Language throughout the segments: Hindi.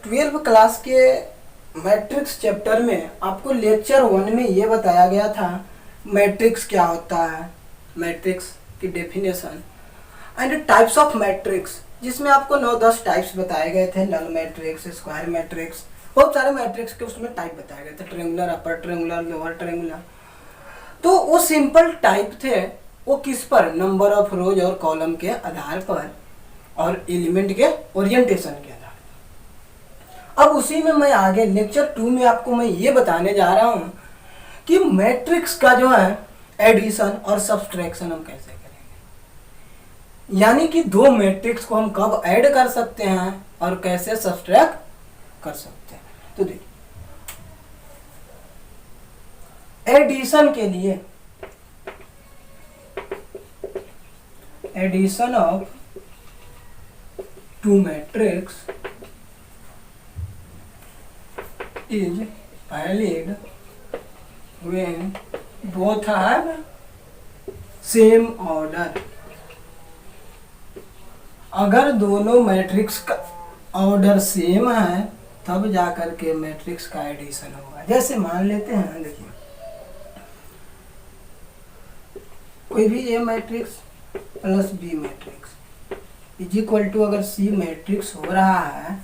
12th क्लास के मैट्रिक्स चैप्टर में आपको लेक्चर 1 में ये बताया गया था मैट्रिक्स क्या होता है, मैट्रिक्स की definition and types of matrix, जिसमें आपको 9-10 टाइप्स बताए गए थे। नल मैट्रिक्स, स्क्वायर मैट्रिक्स, बहुत सारे मैट्रिक्स के उसमें टाइप बताए गए थे, triangular, upper triangular, lower triangular. तो वो सिंपल टाइप थे, वो किस पर, नंबर ऑफ रोज और कॉलम के आधार पर और एलिमेंट के ओरिएंटेशन के आधार पर। अब उसी में मैं आगे लेक्चर 2 में आपको मैं ये बताने जा रहा हूँ कि मैट्रिक्स का जो है एडिशन और सब्सट्रैक्शन हम कैसे करेंगे, यानी कि दो मैट्रिक्स को हम कब ऐड कर सकते हैं और कैसे सब्सट्रैक्ट कर सकते हैं। तो देखिए, एडिशन के लिए addition of two matrix is valid when both have same order। अगर दोनों मैट्रिक्स का ऑर्डर सेम है तब जाकर के मैट्रिक्स का एडिशन होगा। जैसे मान लेते हैं, देखिए कोई भी a matrix plus b matrix is equal to, अगर सी मैट्रिक्स हो रहा है,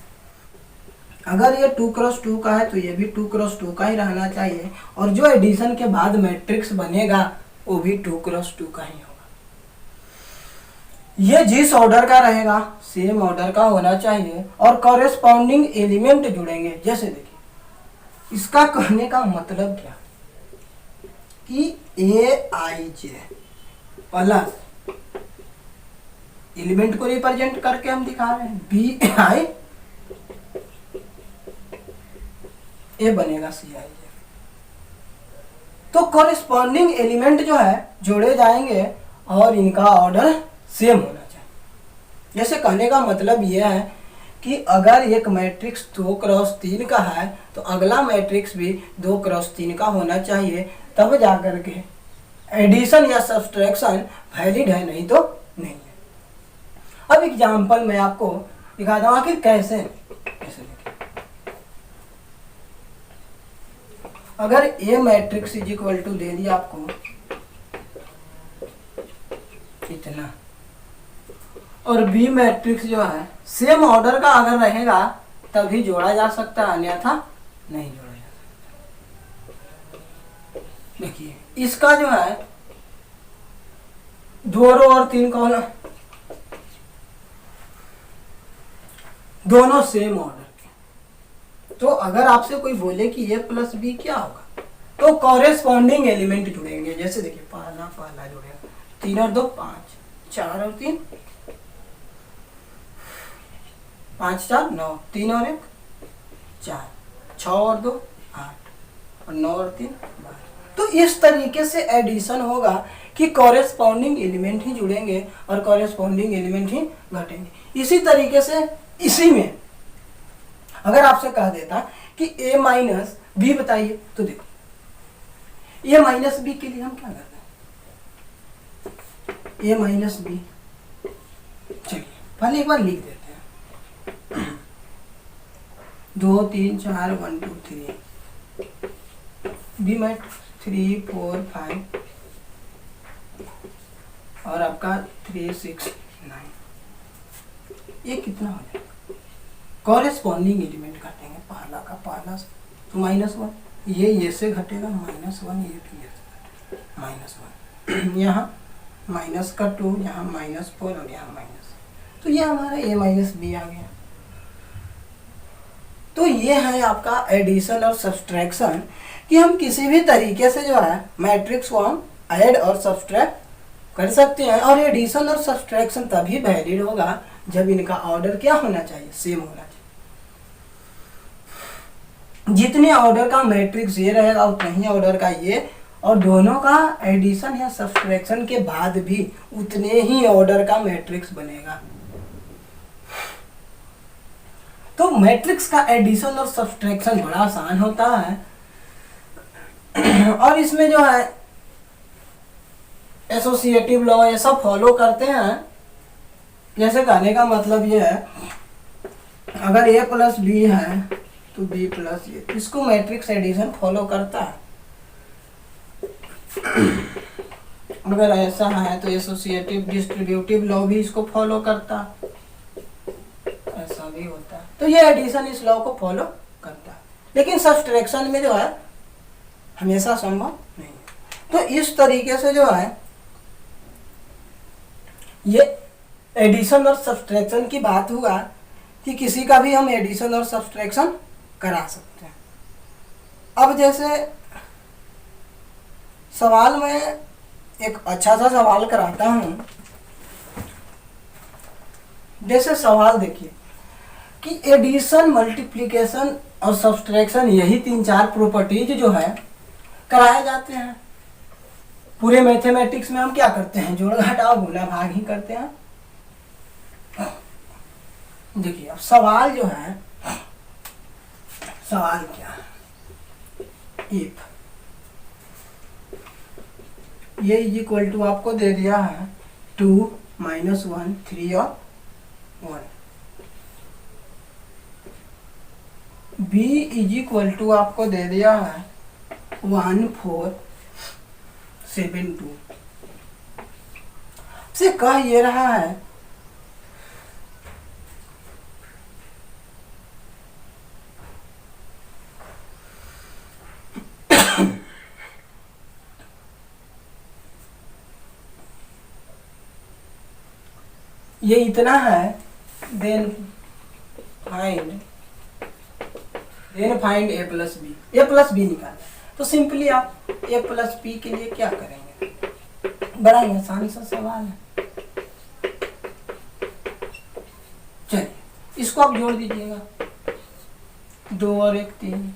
अगर ये 2x2 का है तो ये भी 2x2 का ही रहना चाहिए, और जो एडिशन के बाद मैट्रिक्स बनेगा वो भी 2x2 का ही होगा। ये जिस ऑर्डर का रहेगा सेम ऑर्डर का होना चाहिए और कॉरेस्पॉन्डिंग एलिमेंट जुड़ेंगे। जैसे देखिए, इसका कहने का मतलब क्या कि Aij प्लस एलिमेंट को रिप्रेजेंट करके हम दिखा रहे हैं Bi ये बनेगा Cij। तो कॉरेस्पॉन्डिंग एलिमेंट जो है जोड़े जाएंगे और इनका ऑर्डर सेम होना चाहिए। जैसे कहने का मतलब यह है कि अगर एक मैट्रिक्स 2x3 का है तो अगला मैट्रिक्स भी 2x3 का होना चाहिए, तब जाकर के एडिशन या सब्सट्रैक्शन वैलिड है, नहीं तो नहीं है। अब एग्जांपल मैं आपको दिखाता हूँ कि कैसे। अगर ए मैट्रिक्स इज इक्वल टू दे दिया आपको इतना, और बी मैट्रिक्स जो है सेम ऑर्डर का अगर रहेगा तभी जोड़ा जा सकता है, अन्यथा नहीं जोड़ा जा सकता। देखिए, इसका जो है 2 रो और 3 कॉलम दोनों सेम ऑर्डर। तो अगर आपसे कोई बोले कि ए प्लस बी क्या होगा, तो कॉरेस्पॉन्डिंग एलिमेंट जुड़ेंगे। जैसे देखिए, पहला जुड़ेगा 3 और 2 5, 4 और 3 5 4 9, 3 और 1 4, 6 और 2 8 और 9 और 3 12। तो इस तरीके से एडिशन होगा कि कॉरेस्पॉन्डिंग एलिमेंट ही जुड़ेंगे और कॉरेस्पॉन्डिंग एलिमेंट ही घटेंगे। इसी तरीके से इसी में अगर आपसे कह देता कि a माइनस बी बताइए, तो देखो a माइनस बी के लिए हम क्या करते हैं, a माइनस बी, चलिए पहले एक बार लिख देते हैं 2 3 4 1 2 3 बी मैट 3 4 5 और आपका 3 6 9, ये कितना हो जाएगा, कॉरेस्पॉन्डिंग एलिमेंट घटेंगे। पहला का पहला तो -1, ये से घटेगा -1, ये भी से घटेगा -1 यहाँ माइनस का 2, यहाँ -4 और यहाँ माइनस, तो ये हमारा a माइनस बी आ गया। तो ये है आपका एडिशन और सब्सट्रैक्शन, कि हम किसी भी तरीके से जो है मैट्रिक्स को हम ऐड और सब्सट्रैक्ट कर सकते हैं, और एडिशन और सब्सट्रैक्शन तभी वैलिड होगा जब इनका ऑर्डर क्या होना चाहिए, सेम होना चाहिए। जितने ऑर्डर का मैट्रिक्स ये रहेगा उतना ही ऑर्डर का ये, और दोनों का एडिशन या सब्सट्रैक्शन के बाद भी उतने ही ऑर्डर का मैट्रिक्स बनेगा। तो मैट्रिक्स का एडिशन और सब्सट्रैक्शन बड़ा आसान होता है, और इसमें जो है एसोसिएटिव लॉ ये सब फॉलो करते हैं। जैसे कहने का मतलब ये है अगर a प्लस बी है तो b प्लस ए, इसको मैट्रिक्स एडिशन फॉलो करता है। अगर ऐसा है तो एसोसिएटिव डिस्ट्रीब्यूटिव लॉ भी इसको फॉलो करता, ऐसा भी होता है। तो ये एडिशन इस लॉ को फॉलो करता है, लेकिन सब्सट्रैक्शन में जो है हमेशा संभव नहीं है। तो इस तरीके से जो है ये एडिशन और सब्सट्रैक्शन की बात हुआ कि किसी का भी हम एडिशन और सब्सट्रैक्शन करा सकते हैं। अब जैसे सवाल में एक अच्छा सा सवाल कराता हूं। जैसे सवाल देखिए कि एडिशन, मल्टीप्लिकेशन और सब्सट्रैक्शन, यही 3-4 प्रॉपर्टीज जो है कराए जाते हैं। पूरे मैथमेटिक्स में हम क्या करते हैं, जोड़ घटाव गुणा भाग ही करते हैं। देखिए अब सवाल जो है, सवाल क्या है, इफ ये इज इक्वल टू आपको दे दिया है 2 - 1 3 और 1, b इज इक्वल टू आपको दे दिया है 1 4 7 2। से कह ये रहा है ये इतना है, then find a plus B. a plus B निकालना, तो सिंपली आप a प्लस बी के लिए क्या करेंगे, बड़ा ही आसान सा सवाल है। चलिए इसको आप जोड़ दीजिएगा, 2 और 1 3,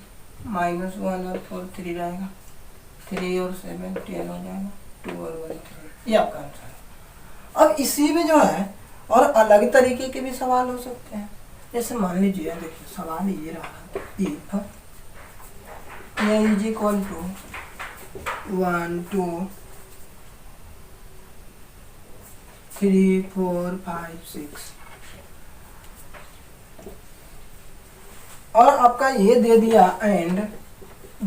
-1 और 4 3 रहेगा, 3 और 7 10 हो जाएगा, 2 और 1 3, ये आपका आंसर है। अब इसी में जो है और अलग तरीके के भी सवाल हो सकते हैं। जैसे मान लीजिए, देखिए सवाल ये रहा, if a is equal to 1 2 3 4 5 6 और आपका ये दे दिया, and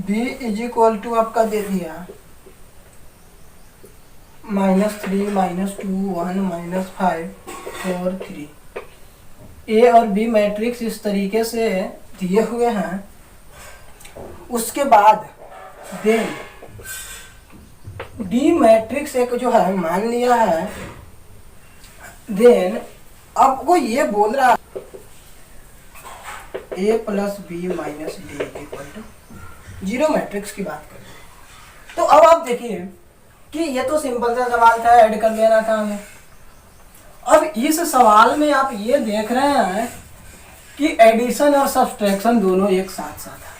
b is equal to आपका दे दिया -3 -2 1 -5 4 3। ए और बी मैट्रिक्स इस तरीके से दिए हुए हैं। उसके बाद देन डी मैट्रिक्स एक जो है मान लिया है, देन आपको ये बोल रहा है a plus B minus D equal to 0 matrix की बात करें। तो अब आप देखिए कि ये तो सिंपल सा सवाल था, ऐड कर देना था हमें। अब इस सवाल में आप ये देख रहे हैं कि एडिशन और सब्सट्रैक्शन दोनों एक साथ साथ है।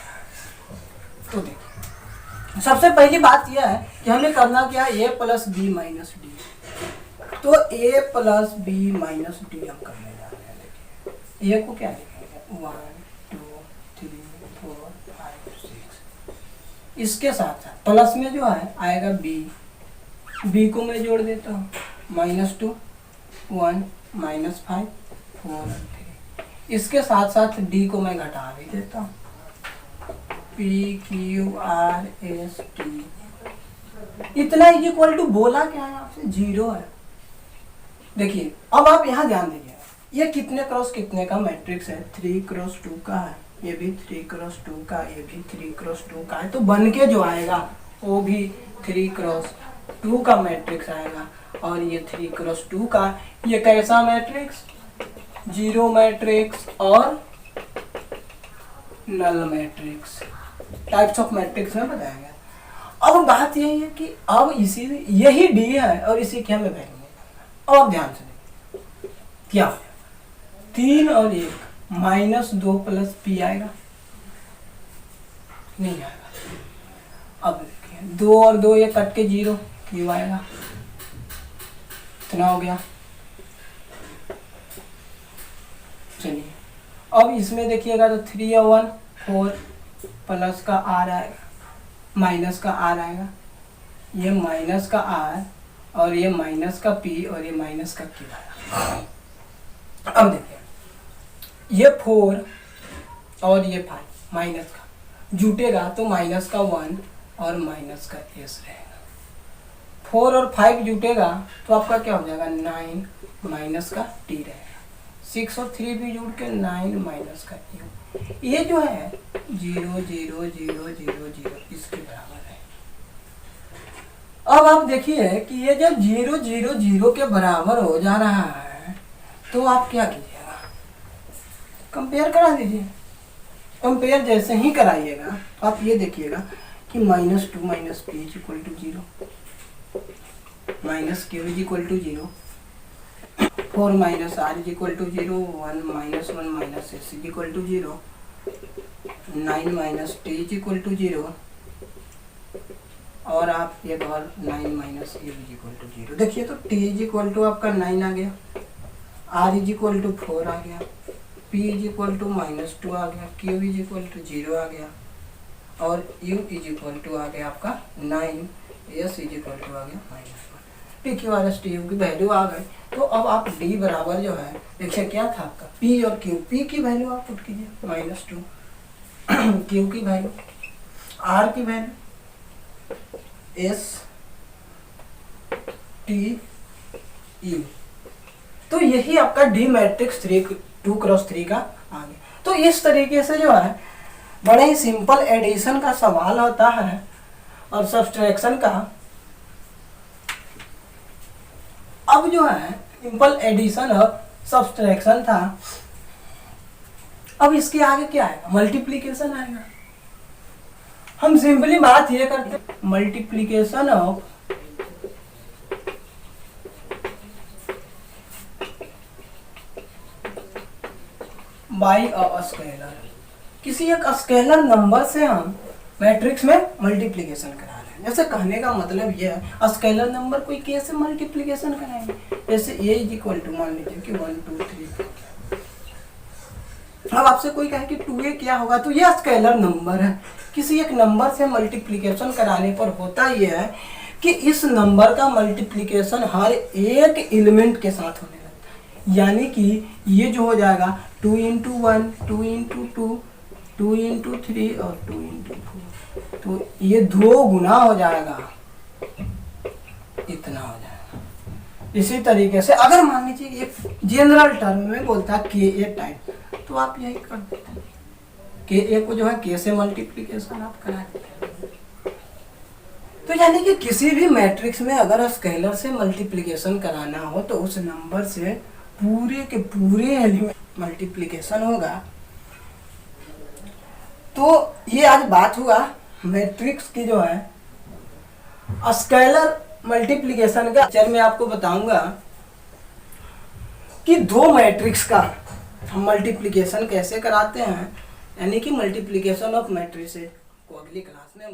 तो देखिए सबसे पहली बात यह है कि हमें करना क्या है, a plus B minus D. तो a plus B minus D हम करने जा रहे हैं। देखिए a को क्या लिखेंगे, 1 2 3 4 5 6, इसके साथ साथ प्लस में जो है आएगा b को मैं जोड़ देता हूँ, -2 1 -5 4 3, इसके साथ साथ d को मैं घटा भी देता हूँ, p q r s t। इतना इज इक्वल टू बोला क्या है आपसे, 0 है। देखिए अब आप यहाँ ध्यान दीजिए, ये कितने क्रॉस कितने का मैट्रिक्स है, 3 क्रॉस 2 का है, ये भी 3 क्रॉस 2 का, ये भी 3 क्रॉस 2 का है। तो बन के जो आएगा वो भी 3 क्रॉस 2 का मैट्रिक्स आएगा। और ये 3 क्रॉस 2 का, ये कैसा मैट्रिक्स, 0 मैट्रिक्स और null matrix, types of matrix में बताया गया। अब बात यही है कि अब इसी यही डी है और इसी के हमें वैल्यू निकालना। और ध्यान से देखिए क्या, 3 और 1 -2 प्लस पी आएगा, नहीं आएगा। अब देखिए 2 और 2 ये कट के 0 क्यों आएगा, इतना हो गया। चलिए अब इसमें देखिएगा तो 3 और 1 4 प्लस का r आएगा, माइनस का r आएगा, ये माइनस का r और ये माइनस का p और ये माइनस का q आएगा। अब देखिए ये 4 और ये 5 माइनस का जुटेगा तो माइनस का 1 और माइनस का s रहेगा। 4 और 5 जुटेगा तो आपका क्या हो जाएगा 9 माइनस का t रहेगा। 6 और 3 भी जुट के 9 माइनस का u। ये जो है 0 0 0 0 0 इसके बराबर है। अब आप देखिए कि ये जब 0 0 0 के बराबर हो जा रहा है तो आप क्या कीजिएगा, कंपेयर करा दीजिए। कंपेयर जैसे ही कराइएगा तो आप ये देखिएगा कि -2 minus p is equal to 0, minus q is equal to 0, 4 minus r is equal to 0, 1 minus 1 minus s is equal to 0, 9 minus t is equal to 0 और आप एक और 9 minus a is equal to 0। देखिए तो t इज इक्वल टू आपका 9 आ गया, r इज इक्वल टू 4 आ गया, p इज इक्वल टू -2 आ गया, q इज इक्वल टू 0 आ गया और u इज इक्वल टू आ गया आपका 9, s इज इक्वल टू आ गया -1। p q r s t u की वैल्यू आ गई। तो अब आप d बराबर जो है देखिए क्या था आपका p और q, p की वैल्यू आप पुट कीजिए -2, q की वैल्यू, r की वैल्यू, s t u। तो यही आपका डी मैट्रिक्स 2x3 का आ गया। तो इस तरीके से जो है बड़े ही सिंपल एडिशन का सवाल होता है और सब्सट्रैक्शन का। अब जो है सिंपल एडिशन और सब्सट्रैक्शन था, अब इसके आगे क्या आएगा, मल्टीप्लिकेशन आएगा। हम सिंपली बात ये करते हैं multiplication of by a scalar. किसी एक स्केलर नंबर से हम मैट्रिक्स में मल्टीप्लिकेशन करा रहे हैं। जैसे कहने का मतलब यह है स्केलर नंबर कोई के से मल्टीप्लिकेशन कराएंगे, जैसे a इज इक्वल टू मान लीजिए कि 1 2 3 4। अब आपसे कोई कहे कि 2a क्या होगा, तो यह स्केलर नंबर है। किसी एक नंबर से मल्टीप्लिकेशन कराने पर होता यह है कि इस नंबर का मल्टीप्लिकेशन हर एक एलिमेंट के साथ होने लगता है। यानी कि ये जो हो जाएगा 2 इंटू 1, 2 इंटू 2, 2 इंटू 3 और 2 इंटू 4, तो ये 2 गुना हो जाएगा, इतना हो जाएगा। इसी तरीके से अगर मान लीजिए ये जनरल टर्म में बोलता है के ए टाइप, तो आप यही कर देते हैं के ए को जो है के से मल्टीप्लिकेशन आप करा देते हैं। तो यानी कि किसी भी मैट्रिक्स में अगर स्केलर से मल्टीप्लिकेशन कराना हो तो उस नंबर से पूरे के पूरे एलिमेंट मल्टीप्लिकेशन होगा। तो ये आज बात हुआ मैट्रिक्स की जो है स्केलर मल्टीप्लिकेशन का। चल मैं आपको बताऊंगा कि 2 मैट्रिक्स का हम मल्टीप्लिकेशन कैसे कराते हैं, यानी कि मल्टीप्लिकेशन ऑफ मैट्रिसेस को अगली क्लास में हम